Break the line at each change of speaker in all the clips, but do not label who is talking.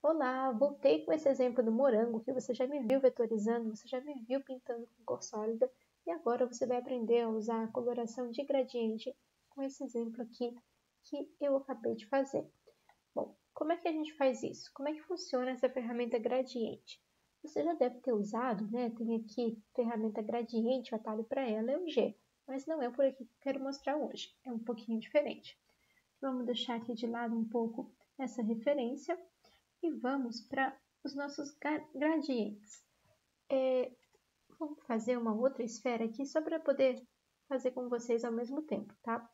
Olá, voltei com esse exemplo do morango que você já me viu vetorizando, você já me viu pintando com cor sólida e agora você vai aprender a usar a coloração de gradiente com esse exemplo aqui que eu acabei de fazer. Bom, como é que a gente faz isso? Como é que funciona essa ferramenta gradiente? Você já deve ter usado, né? Tem aqui ferramenta gradiente, o atalho para ela é o G, mas não é por aqui que eu quero mostrar hoje, é um pouquinho diferente. Vamos deixar aqui de lado um pouco essa referência e vamos para os nossos gradientes. Vamos fazer uma outra esfera aqui só para poder fazer com vocês ao mesmo tempo, tá?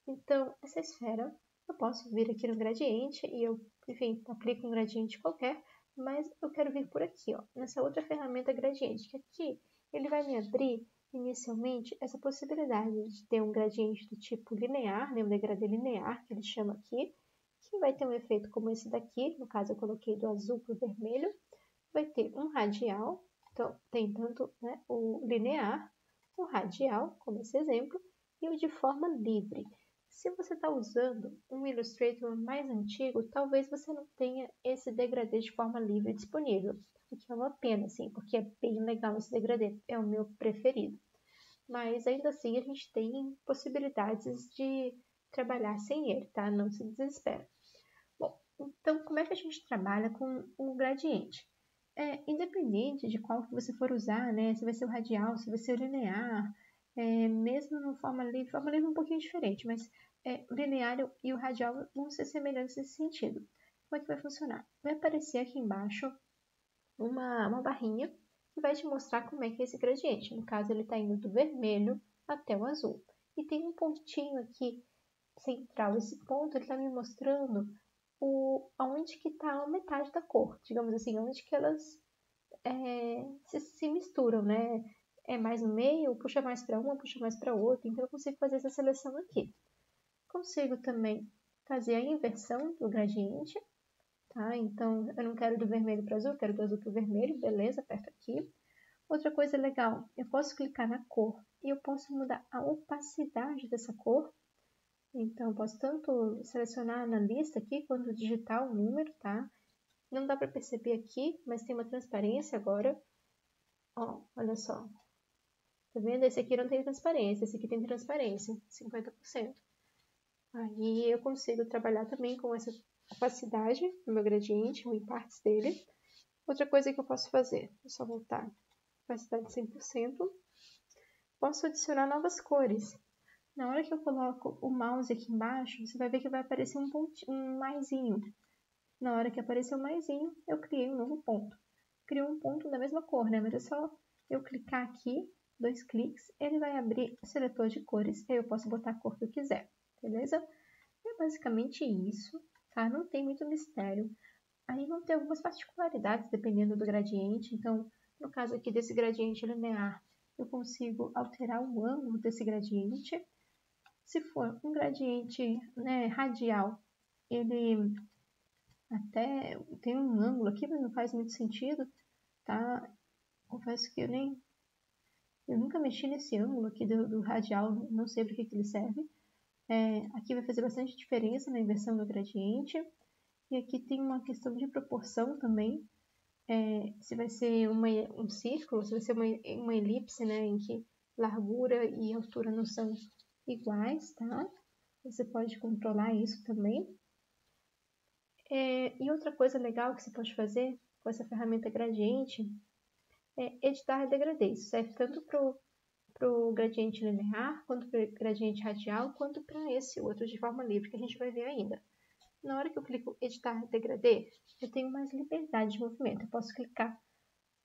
Então, essa esfera, eu posso vir aqui no gradiente e eu, enfim, aplico um gradiente qualquer, mas eu quero vir por aqui, ó, nessa outra ferramenta gradiente, que aqui ele vai me abrir inicialmente essa possibilidade de ter um gradiente do tipo linear, né, um degradê linear, que ele chama aqui, que vai ter um efeito como esse daqui, no caso eu coloquei do azul para o vermelho, vai ter um radial, então tem tanto, né, o linear, o radial, como esse exemplo, e o de forma livre. Se você está usando um Illustrator mais antigo, talvez você não tenha esse degradê de forma livre disponível, o que é uma pena, assim, porque é bem legal esse degradê, é o meu preferido. Mas ainda assim a gente tem possibilidades de trabalhar sem ele, tá? Não se desespera. Bom, então como é que a gente trabalha com o gradiente? Independente de qual que você for usar, né? Se vai ser o radial, se vai ser o linear, mesmo no forma livre é um pouquinho diferente, mas o linear e o radial vão ser semelhantes nesse sentido. Como é que vai funcionar? Vai aparecer aqui embaixo uma barrinha que vai te mostrar como é que é esse gradiente. No caso, ele está indo do vermelho até o azul. E tem um pontinho aqui central. Esse ponto ele está me mostrando aonde que está a metade da cor, digamos assim, onde que elas se misturam, né? É mais no meio, puxa mais para uma, puxa mais para outra, então eu consigo fazer essa seleção aqui. Consigo também fazer a inversão do gradiente, tá? Então eu não quero do vermelho para azul, quero do azul para o vermelho, beleza, aperto aqui. Outra coisa legal, eu posso clicar na cor e eu posso mudar a opacidade dessa cor. Então, eu posso tanto selecionar na lista aqui, quanto digitar o número, tá? Não dá para perceber aqui, mas tem uma transparência agora. Ó, olha só. Tá vendo? Esse aqui não tem transparência, esse aqui tem transparência, 50%. Aí eu consigo trabalhar também com essa opacidade no meu gradiente, ou em partes dele. Outra coisa que eu posso fazer, é só voltar, opacidade 100%. Posso adicionar novas cores. Na hora que eu coloco o mouse aqui embaixo, você vai ver que vai aparecer um pontinho, um maisinho. Na hora que aparecer o maisinho, eu criei um novo ponto. Criou um ponto da mesma cor, né? Mas é só eu clicar aqui, 2 cliques, ele vai abrir o seletor de cores. Aí eu posso botar a cor que eu quiser, beleza? É basicamente isso, tá? Não tem muito mistério. Aí vão ter algumas particularidades dependendo do gradiente. Então, no caso aqui desse gradiente linear, eu consigo alterar o ângulo desse gradiente. Se for um gradiente, né, radial, ele até tem um ângulo aqui, mas não faz muito sentido, tá? Confesso que eu nunca mexi nesse ângulo aqui do radial, não sei para que ele serve. Aqui vai fazer bastante diferença na inversão do gradiente. E aqui tem uma questão de proporção também. Se vai ser um círculo, se vai ser uma elipse, né, em que largura e altura não são iguais, tá? Você pode controlar isso também. E outra coisa legal que você pode fazer com essa ferramenta gradiente é editar degradê. Isso serve tanto para o gradiente linear, quanto para o gradiente radial, quanto para esse outro de forma livre, que a gente vai ver ainda. Na hora que eu clico editar degradê, eu tenho mais liberdade de movimento. Eu posso clicar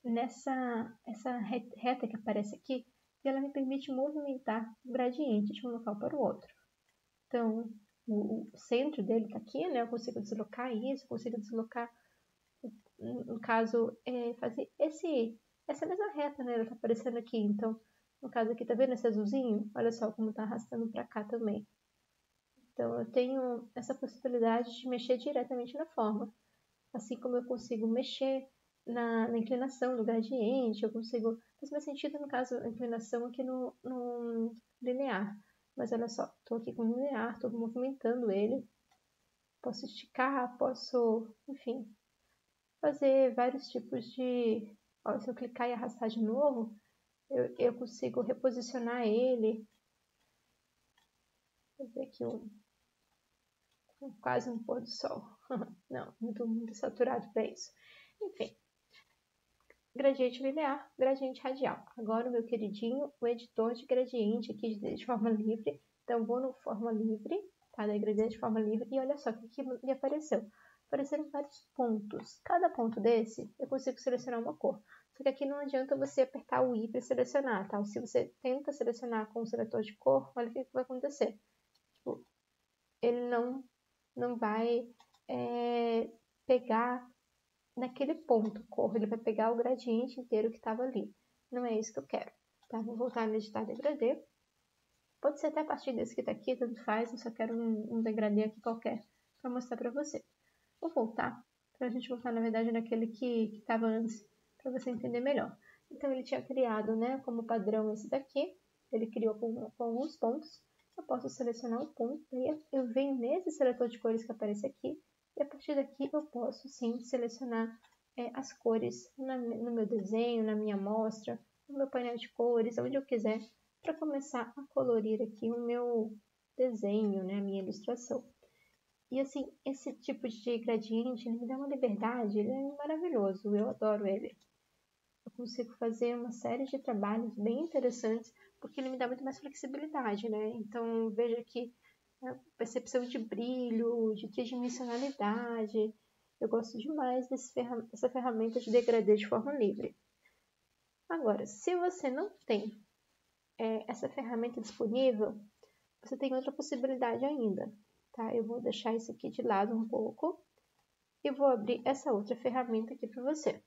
essa reta que aparece aqui e ela me permite movimentar o gradiente de um local para o outro. Então, o centro dele está aqui, né? Eu consigo deslocar isso, consigo deslocar, no caso, fazer essa mesma reta, né? Ela está aparecendo aqui. Então, no caso aqui, tá vendo esse azulzinho? Olha só como está arrastando para cá também. Então, eu tenho essa possibilidade de mexer diretamente na forma. Assim como eu consigo mexer na inclinação do gradiente, eu consigo... Faz mais sentido, no caso, a inclinação aqui no linear. Mas olha só, estou aqui com o linear, estou movimentando ele. Posso esticar, posso, enfim, fazer vários tipos de... Ó, se eu clicar e arrastar de novo, eu consigo reposicionar ele. Vou fazer aqui quase um pôr do sol. Não, muito saturado para isso. Enfim, gradiente linear, gradiente radial. Agora, meu queridinho, o editor de gradiente aqui de forma livre. Então, vou no forma livre, tá? Da gradiente de forma livre. E olha só o que me apareceu. Apareceram vários pontos. Cada ponto desse, eu consigo selecionar uma cor. Só que aqui não adianta você apertar o I para selecionar, tá? Se você tenta selecionar com o seletor de cor, olha o que vai acontecer. Tipo, ele não vai pegar naquele ponto cor, ele vai pegar o gradiente inteiro que estava ali. Não é isso que eu quero, tá? Vou voltar no editar degradê. Pode ser até a partir desse que está aqui, tanto faz, eu só quero um degradê aqui qualquer para mostrar para você. Vou voltar, para a gente voltar na verdade naquele que estava antes, para você entender melhor. Então ele tinha criado, né, como padrão esse daqui, ele criou com alguns pontos. Eu posso selecionar um ponto, e eu venho nesse seletor de cores que aparece aqui, e a partir daqui eu posso sim selecionar as cores no meu desenho, na minha amostra, no meu painel de cores, onde eu quiser, para começar a colorir aqui o meu desenho, né, a minha ilustração. E assim, esse tipo de gradiente, ele me dá uma liberdade, ele é maravilhoso, eu adoro ele. Eu consigo fazer uma série de trabalhos bem interessantes, porque ele me dá muito mais flexibilidade, né? Então, veja que a percepção de brilho, de tridimensionalidade, eu gosto demais dessa ferramenta de degradê de forma livre. Agora, se você não tem essa ferramenta disponível, você tem outra possibilidade ainda, tá? Eu vou deixar isso aqui de lado um pouco e vou abrir essa outra ferramenta aqui para você.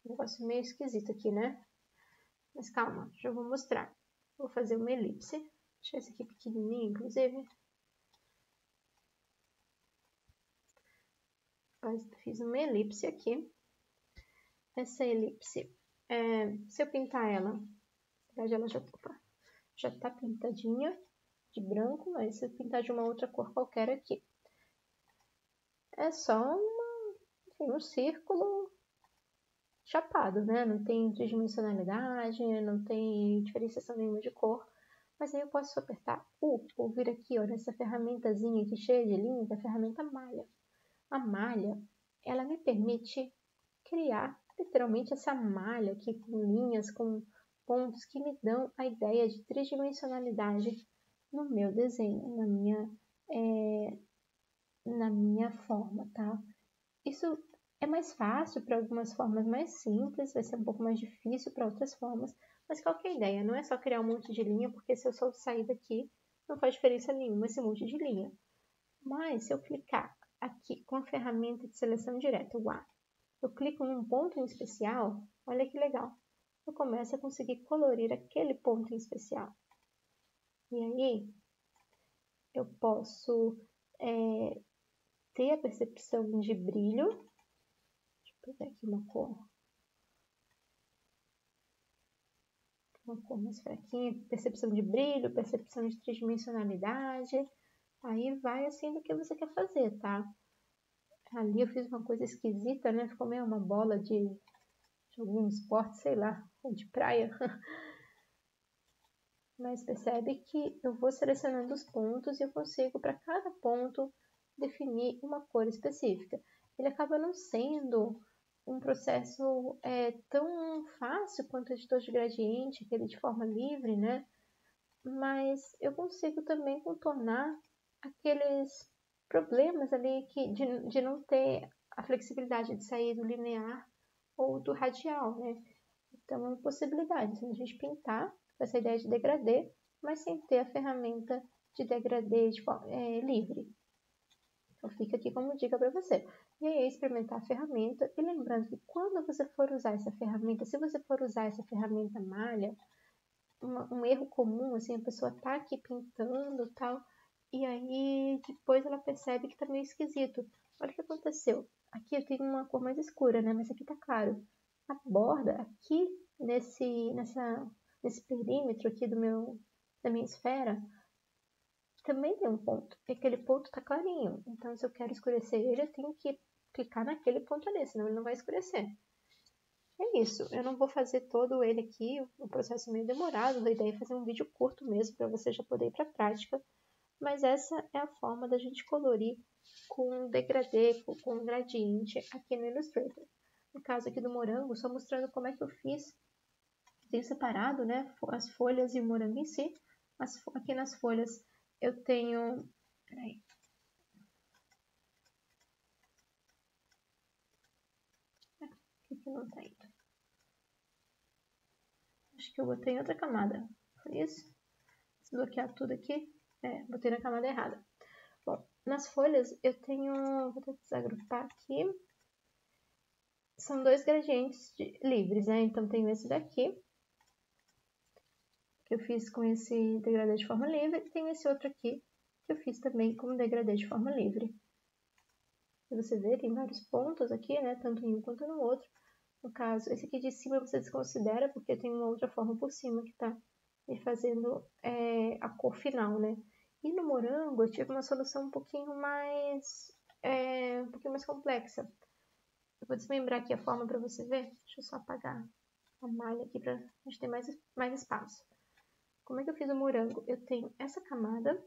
Um negócio meio esquisito aqui, né? Mas calma, já vou mostrar. Vou fazer uma elipse. Deixa esse aqui pequenininho, inclusive. Fiz uma elipse aqui. Essa elipse, se eu pintar ela, na verdade ela já tá pintadinha de branco, mas se eu pintar de uma outra cor qualquer aqui, é só um círculo chapado, né? Não tem tridimensionalidade, não tem diferenciação nenhuma de cor. Mas aí eu posso apertar U, ou vir aqui, ó, nessa ferramentazinha aqui cheia de linhas, a ferramenta malha. A malha, ela me permite criar literalmente essa malha aqui com linhas, com pontos que me dão a ideia de tridimensionalidade no meu desenho, na minha forma, tá? Isso é mais fácil para algumas formas mais simples, vai ser um pouco mais difícil para outras formas, mas qual que é a ideia? Não é só criar um monte de linha, porque se eu só sair daqui, não faz diferença nenhuma esse monte de linha. Mas se eu clicar aqui com a ferramenta de seleção direta, o A, eu clico num ponto em especial, olha que legal. Eu começo a conseguir colorir aquele ponto em especial. E aí, eu posso ter a percepção de brilho. Deixa eu pegar aqui uma cor mais fraquinha. Percepção de brilho, percepção de tridimensionalidade. Aí vai assim do que você quer fazer, tá? Ali eu fiz uma coisa esquisita, né? Ficou meio uma bola de algum esporte, sei lá, ou de praia. Mas percebe que eu vou selecionando os pontos e eu consigo, para cada ponto, definir uma cor específica. Ele acaba não sendo um processo tão fácil quanto o editor de gradiente, aquele de forma livre, né? Mas eu consigo também contornar aqueles problemas ali de não ter a flexibilidade de sair do linear ou do radial, né? Então, é uma possibilidade se a gente pintar com essa ideia de degradê, mas sem ter a ferramenta de degradê livre. Então, fica aqui como dica para você. E aí, experimentar a ferramenta. E lembrando que quando você for usar essa ferramenta, se você for usar essa ferramenta malha, um erro comum, assim, a pessoa tá aqui pintando e tal, e aí depois ela percebe que tá meio esquisito. Olha o que aconteceu. Aqui eu tenho uma cor mais escura, né? Mas aqui tá claro. A borda aqui nesse perímetro aqui da minha esfera também tem um ponto. E aquele ponto tá clarinho. Então, se eu quero escurecer ele, eu tenho que clicar naquele ponto ali, senão ele não vai escurecer. É isso, eu não vou fazer todo ele aqui, o processo meio demorado, a ideia é fazer um vídeo curto mesmo, para você já poder ir para a prática, mas essa é a forma da gente colorir com degradê, com gradiente aqui no Illustrator. No caso aqui do morango, só mostrando como é que eu fiz, tenho separado, né, as folhas e o morango em si. Aqui nas folhas eu tenho... Peraí. Aqui não tá indo. Acho que eu botei em outra camada. Foi isso? Desbloquear tudo aqui. Botei na camada errada. Bom, nas folhas eu tenho... Vou tentar desagrupar aqui. São dois gradientes livres, né? Então tenho esse daqui, que eu fiz com esse degradê de forma livre. E tem esse outro aqui, que eu fiz também com degradê de forma livre. E você vê, tem vários pontos aqui, né? Tanto em um quanto no outro. No caso, esse aqui de cima você desconsidera, porque tem uma outra forma por cima que tá me fazendo a cor final, né? E no morango eu tive uma solução um pouquinho mais complexa. Eu vou desmembrar aqui a forma para você ver. Deixa eu só apagar a malha aqui para a gente ter mais espaço. Como é que eu fiz o morango? Eu tenho essa camada,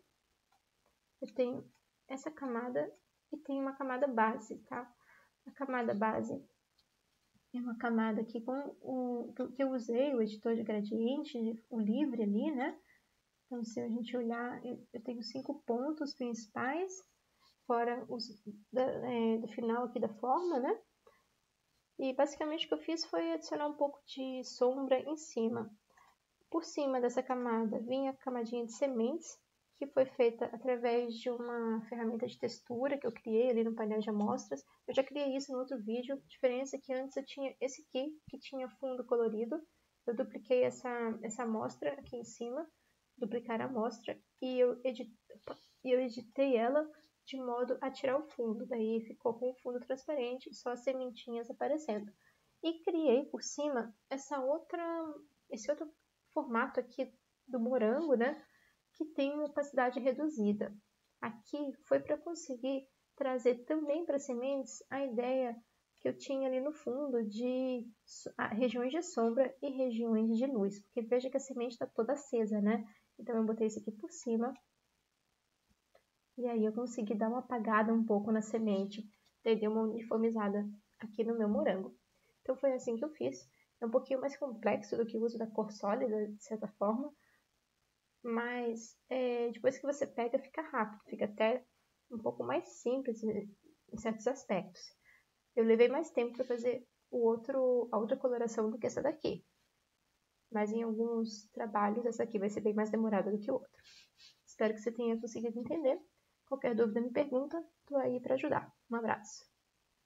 eu tenho essa camada e tenho uma camada base, tá? A camada base é uma camada aqui que eu usei, o editor de gradiente, o livre ali, né? Então, se a gente olhar, eu tenho 5 pontos principais, fora os do final aqui da forma, né? E basicamente o que eu fiz foi adicionar um pouco de sombra em cima. Por cima dessa camada vinha a camadinha de sementes, que foi feita através de uma ferramenta de textura que eu criei ali no painel de amostras. Eu já criei isso no outro vídeo. A diferença é que antes eu tinha esse aqui, que tinha fundo colorido. Eu dupliquei essa amostra aqui em cima, duplicar a amostra, e eu editei ela de modo a tirar o fundo. Daí ficou com o fundo transparente, só as sementinhas aparecendo. E criei por cima esse outro formato aqui do morango, né? Que tem uma opacidade reduzida. Aqui foi para conseguir trazer também para sementes a ideia que eu tinha ali no fundo de regiões de sombra e regiões de luz. Porque veja que a semente está toda acesa, né? Então eu botei isso aqui por cima. E aí eu consegui dar uma apagada um pouco na semente. Daí deu uma uniformizada aqui no meu morango. Então foi assim que eu fiz. É um pouquinho mais complexo do que o uso da cor sólida, de certa forma. Mas depois que você pega, fica rápido. Fica até um pouco mais simples em certos aspectos. Eu levei mais tempo para fazer a outra coloração do que essa daqui. Mas em alguns trabalhos, essa aqui vai ser bem mais demorada do que o outro. Espero que você tenha conseguido entender. Qualquer dúvida me pergunta, estou aí para ajudar. Um abraço.